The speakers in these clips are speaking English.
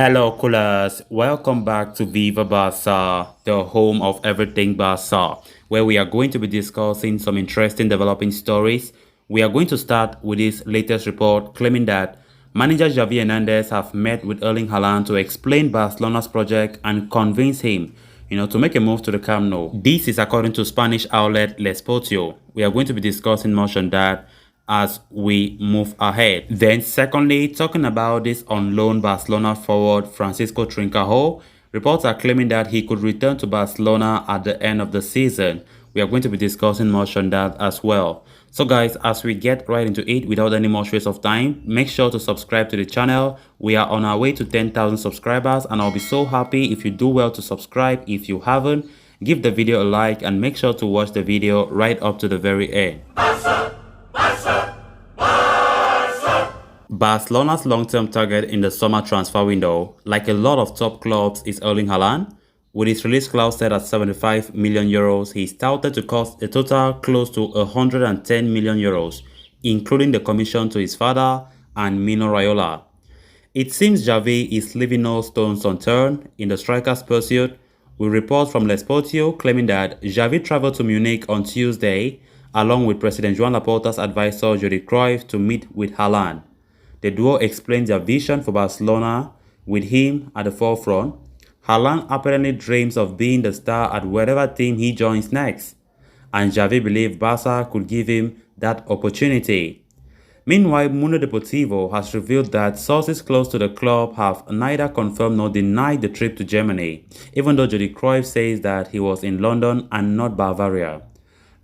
Hello, coolers. Welcome back to Viva Barca, the home of everything Barca, where we are going to be discussing some interesting developing stories. We are going to start with this latest report claiming that manager Xavi Hernandez have met with Erling Haaland to explain Barcelona's project and convince him, to make a move to the Camp Nou. This is according to Spanish outlet Les Sportivo. We are going to be discussing much on that as we move ahead. Then secondly, talking about this on loan Barcelona forward Francisco Trincao, reports are claiming that he could return to Barcelona at the end of the season. We are going to be discussing much on that as well. So guys, as we get right into it without any more waste of time, make sure to subscribe to the channel. We are on our way to 10,000 subscribers and I'll be so happy if you do well to subscribe. If you haven't, give the video a like and make sure to watch the video right up to the very end. Barcelona's long-term target in the summer transfer window, like a lot of top clubs, is Erling Haaland. With his release clause set at 75 million euros, he is touted to cost a total close to 110 million euros, including the commission to his father and Mino Raiola. It seems Xavi is leaving no stones unturned in the striker's pursuit, with reports from Les Sportivo claiming that Xavi traveled to Munich on Tuesday, along with President Joan Laporta's advisor Jordi Cruyff to meet with Haaland. The duo explained their vision for Barcelona with him at the forefront. Haaland apparently dreams of being the star at whatever team he joins next, and Xavi believed Barca could give him that opportunity. Meanwhile, Mundo Deportivo has revealed that sources close to the club have neither confirmed nor denied the trip to Germany, even though Jordi Cruyff says that he was in London and not Bavaria.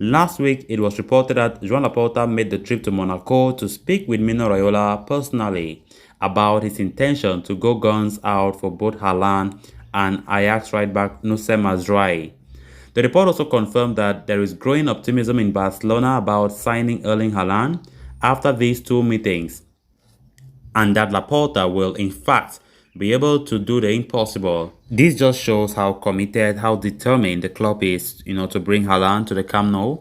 Last week, it was reported that Joan Laporta made the trip to Monaco to speak with Mino Raiola personally about his intention to go guns out for both Haaland and Ajax right-back Nusser Mazraoui. The report also confirmed that there is growing optimism in Barcelona about signing Erling Haaland after these two meetings, and that Laporta will, in fact, be able to do the impossible. This just shows how committed, how determined the club is, to bring Haaland to the Camp Nou.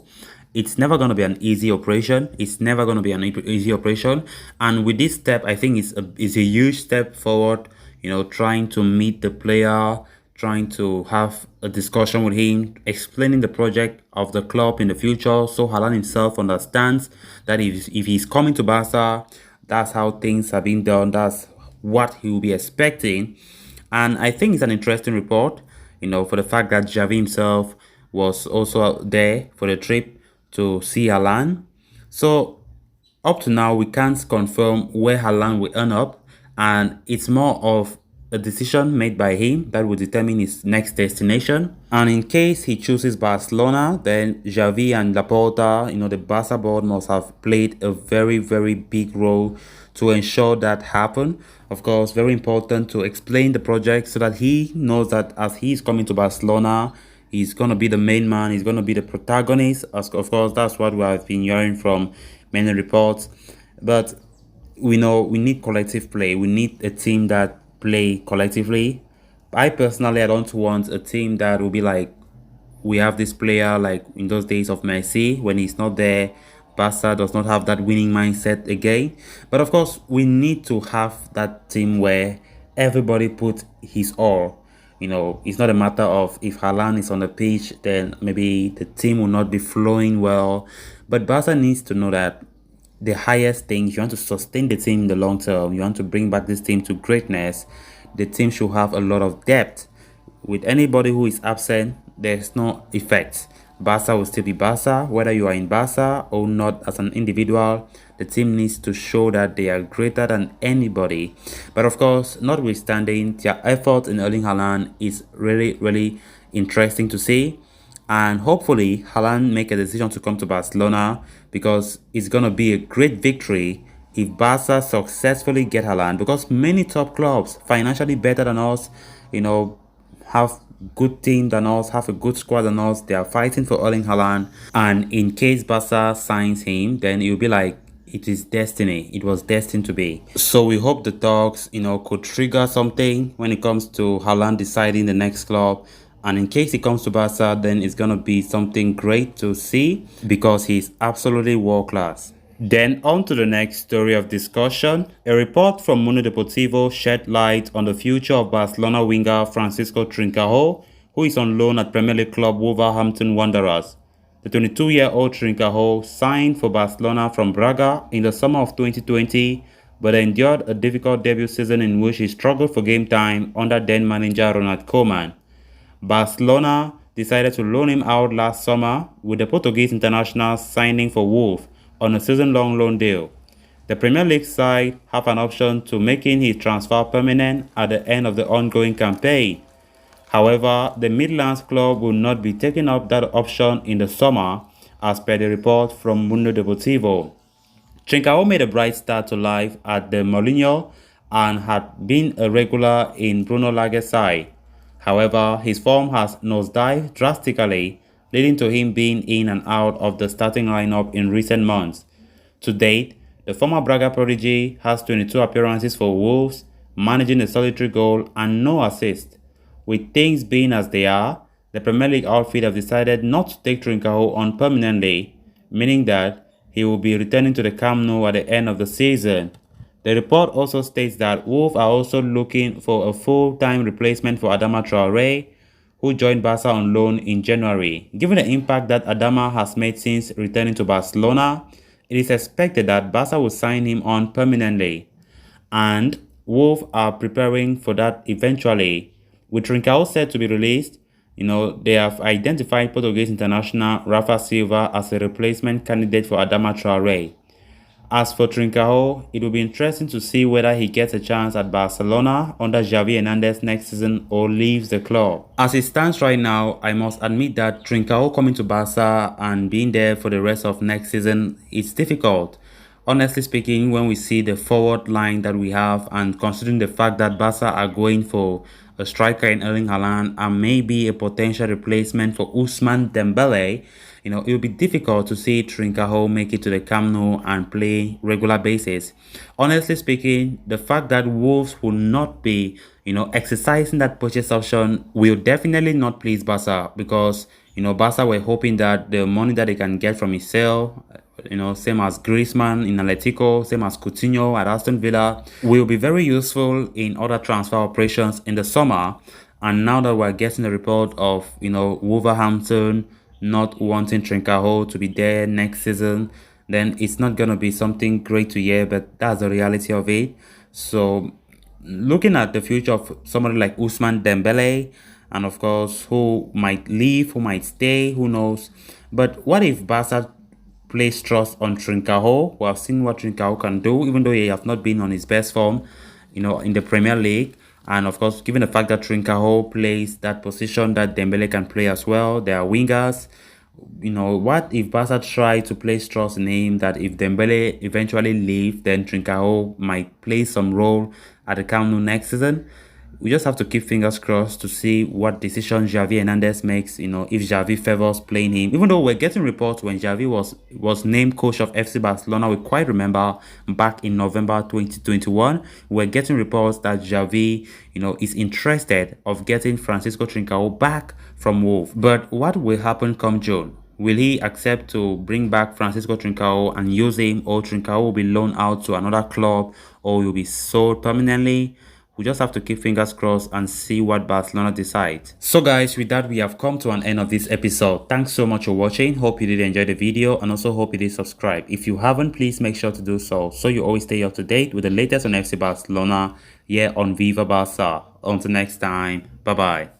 It's never going to be an easy operation. It's never going to be an easy operation. And with this step, I think it's a huge step forward, trying to meet the player, trying to have a discussion with him, explaining the project of the club in the future, so Haaland himself understands that if he's coming to Barca, that's how things have been done. That's what he will be expecting. And I think it's an interesting report, for the fact that Xavi himself was also there for the trip to see Haaland. So up to now, we can't confirm where Haaland will end up, and it's more of a decision made by him that will determine his next destination. And in case he chooses Barcelona, then Xavi and Laporta, the Barca board must have played a very, very big role to ensure that happen. Of course, very important to explain the project so that he knows that as he's coming to Barcelona, he's going to be the main man, he's going to be the protagonist. Of course, that's what we have been hearing from many reports. But we know we need collective play. We need a team that play collectively. I personally, I don't want a team that will be like, we have this player like in those days of Messi. When he's not there, Barca does not have that winning mindset again. But of course, we need to have that team where everybody put his all. It's not a matter of if Haaland is on the pitch, then maybe the team will not be flowing well. But Barca needs to know that the highest thing, you want to sustain the team in the long term, you want to bring back this team to greatness, the team should have a lot of depth. With anybody who is absent, there's no effect. Barca will still be Barca, whether you are in Barca or not as an individual. The team needs to show that they are greater than anybody. But of course, notwithstanding, their effort in Erling Haaland is really, really interesting to see. And hopefully, Haaland make a decision to come to Barcelona, because it's going to be a great victory if Barca successfully get Haaland, because many top clubs, financially better than us, have good team than us, have a good squad than us. They are fighting for Erling Haaland. And in case Barca signs him, then it will be like, it is destiny. It was destined to be. So we hope the talks, could trigger something when it comes to Haaland deciding the next club. And in case he comes to Barca, then it's going to be something great to see, because he's absolutely world class. Then on to the next story of discussion. A report from Mundo Deportivo shed light on the future of Barcelona winger Francisco Trincao, who is on loan at Premier League club Wolverhampton Wanderers. The 22-year-old Trincao signed for Barcelona from Braga in the summer of 2020, but endured a difficult debut season in which he struggled for game time under then manager Ronald Koeman. Barcelona decided to loan him out last summer, with the Portuguese international signing for Wolves on a season-long loan deal. The Premier League side have an option to making his transfer permanent at the end of the ongoing campaign. However, the Midlands club will not be taking up that option in the summer, as per the report from Mundo Deportivo. Trincao made a bright start to life at the Molineux and had been a regular in Bruno Lage's side. However, his form has nosedived drastically, leading to him being in and out of the starting lineup in recent months. To date, the former Braga prodigy has 22 appearances for Wolves, managing a solitary goal and no assist. With things being as they are, the Premier League outfit have decided not to take Trincao on permanently, meaning that he will be returning to the Camp Nou at the end of the season. The report also states that Wolves are also looking for a full-time replacement for Adama Traoré, who joined Barca on loan in January. Given the impact that Adama has made since returning to Barcelona, it is expected that Barca will sign him on permanently, and Wolves are preparing for that eventually. With Trincao set to be released, they have identified Portuguese international Rafa Silva as a replacement candidate for Adama Traoré. As for Trincao, it will be interesting to see whether he gets a chance at Barcelona under Xavi Hernandez next season or leaves the club. As it stands right now, I must admit that Trincao coming to Barca and being there for the rest of next season is difficult. Honestly speaking, when we see the forward line that we have, and considering the fact that Barca are going for a striker in Erling Haaland and maybe a potential replacement for Ousmane Dembele, it will be difficult to see Trincao make it to the Camp Nou and play regular basis. Honestly speaking, the fact that Wolves will not be, exercising that purchase option will definitely not please Barca, because, Barca were hoping that the money that they can get from his sale, same as Griezmann in Atletico, same as Coutinho at Aston Villa, will be very useful in other transfer operations in the summer. And now that we're getting the report of, Wolverhampton not wanting Trincao to be there next season, then it's not going to be something great to hear, but that's the reality of it. So looking at the future of somebody like Ousmane Dembele, and of course, who might leave, who might stay, who knows. But what if Barca place trust on Trincao? We have seen what Trincao can do, even though he has not been on his best form, in the Premier League. And of course, given the fact that Trincao plays that position that Dembele can play as well, they are wingers. What if Barca try to place trust in him, that if Dembele eventually leaves, then Trincao might play some role at the Camp Nou next season? We just have to keep fingers crossed to see what decision Xavi Hernandez makes, if Xavi favors playing him. Even though we're getting reports when Xavi was named coach of FC Barcelona, we quite remember back in November 2021, we're getting reports that Xavi, is interested of getting Francisco Trincao back from Wolves. But what will happen come June? Will he accept to bring back Francisco Trincao and use him, or Trincao will be loaned out to another club, or will be sold permanently? We just have to keep fingers crossed and see what Barcelona decides. So guys, with that, we have come to an end of this episode. Thanks so much for watching. Hope you did enjoy the video, and also hope you did subscribe. If you haven't, please make sure to do so you always stay up to date with the latest on FC Barcelona here on Viva Barca. Until next time, bye bye.